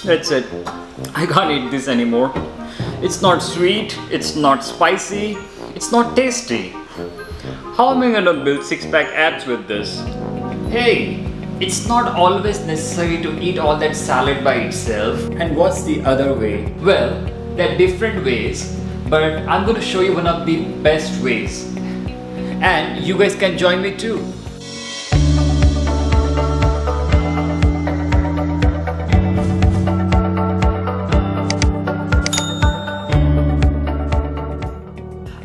That's it. I can't eat this anymore. It's not sweet, it's not spicy, it's not tasty. How am I gonna build six-pack abs with this? Hey, it's not always necessary to eat all that salad by itself. And what's the other way? Well, there are different ways, but I'm gonna show you one of the best ways. And you guys can join me too.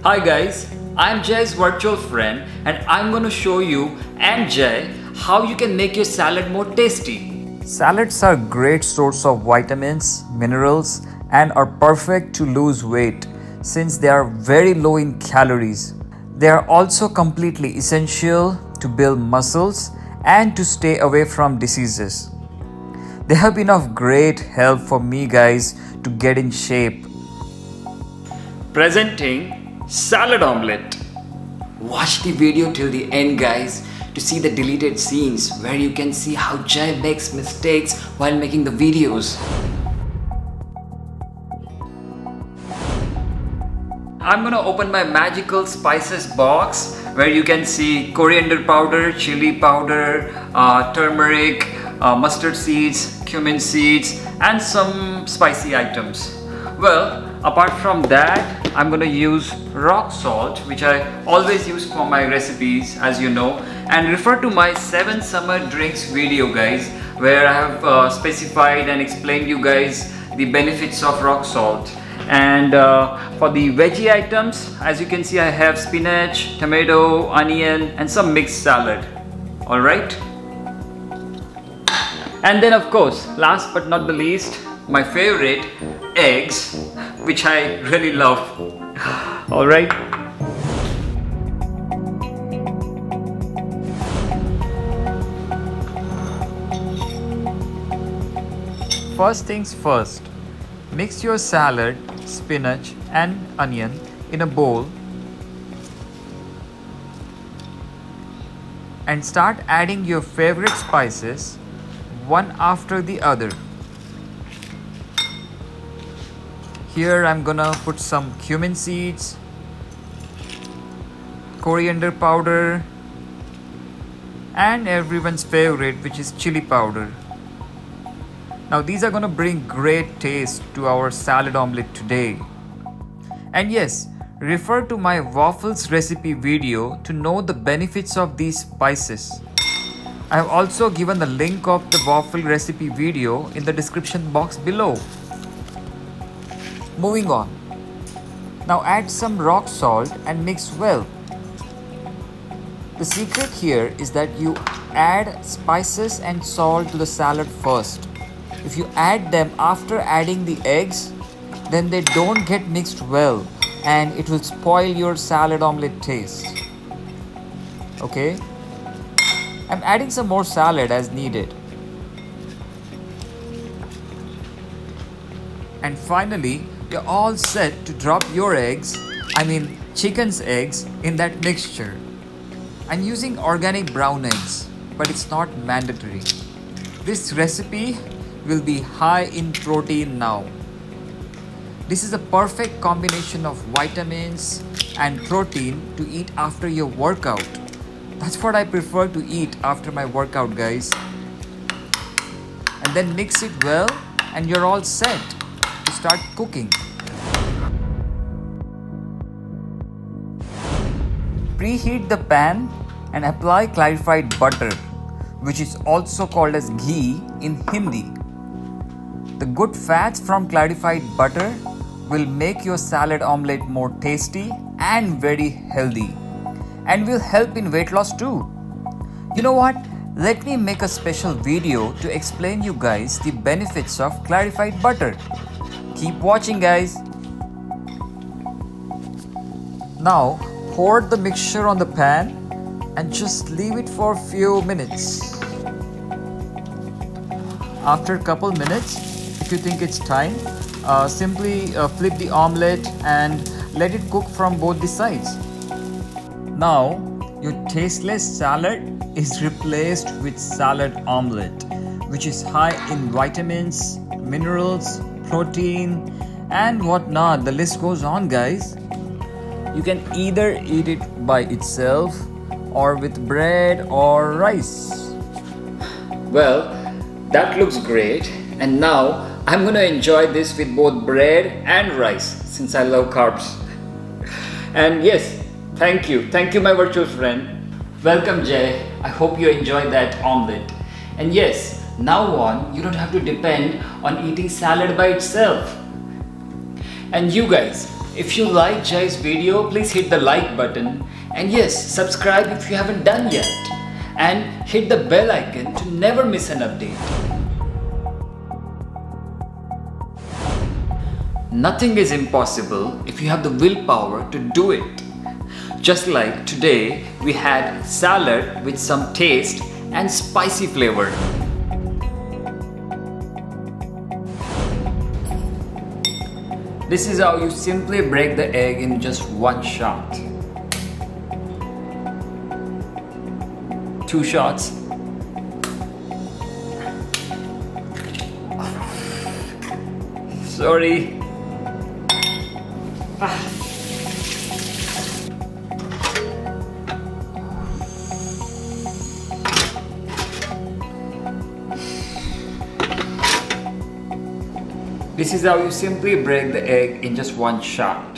Hi guys, I'm Jay's virtual friend and I'm going to show you and Jay how you can make your salad more tasty. Salads are a great source of vitamins, minerals and are perfect to lose weight since they are very low in calories. They are also completely essential to build muscles and to stay away from diseases. They have been of great help for me guys to get in shape. Presenting salad omelette. Watch the video till the end guys to see the deleted scenes where you can see how Jay makes mistakes while making the videos. I'm gonna open my magical spices box where you can see coriander powder, chili powder, turmeric, mustard seeds, cumin seeds and some spicy items. Well, apart from that, I'm gonna use rock salt, which I always use for my recipes, as you know, and refer to my 7 summer drinks video guys, where I have specified and explained you guys the benefits of rock salt. And for the veggie items, as you can see, I have spinach, tomato, onion and some mixed salad. Alright, and then of course, last but not the least, my favorite, eggs, which I really love. Alright. First things first, mix your salad, spinach and onion in a bowl and start adding your favorite spices one after the other. Here I'm gonna put some cumin seeds, coriander powder and everyone's favorite, which is chili powder. Now these are gonna bring great taste to our salad omelette today. And yes, refer to my waffles recipe video to know the benefits of these spices. I have also given the link of the waffle recipe video in the description box below. Moving on. Now add some rock salt and mix well. The secret here is that you add spices and salt to the salad first. If you add them after adding the eggs, then they don't get mixed well and it will spoil your salad omelette taste. Okay? I'm adding some more salad as needed. And finally, you're all set to drop your eggs, chicken's eggs, in that mixture. I'm using organic brown eggs, but it's not mandatory. This recipe will be high in protein now. This is a perfect combination of vitamins and protein to eat after your workout. That's what I prefer to eat after my workout, guys. And then mix it well and you're all set to start cooking. Preheat the pan and apply clarified butter, which is also called as ghee in Hindi. The good fats from clarified butter will make your salad omelette more tasty and very healthy, and will help in weight loss too. You know what? Let me make a special video to explain you guys the benefits of clarified butter. Keep watching guys. Now pour the mixture on the pan and just leave it for a few minutes. After a couple minutes, if you think it's time, simply flip the omelette and let it cook from both the sides. Now your tasteless salad is replaced with salad omelette, which is high in vitamins, minerals, protein, and whatnot. The list goes on, guys. You can either eat it by itself or with bread or rice. Well, that looks great, and now I'm gonna enjoy this with both bread and rice since I love carbs. And yes, thank you my virtual friend. Welcome Jay, I hope you enjoyed that omelette. And yes, now on you don't have to depend on eating salad by itself. And you guys, if you like Jay's video, please hit the like button, and yes, subscribe if you haven't done yet, and hit the bell icon to never miss an update. Nothing is impossible if you have the willpower to do it. Just like today, we had salad with some taste and spicy flavor. This is how you simply break the egg in just one shot. 2 shots. Sorry. This is how you simply break the egg in just one shot.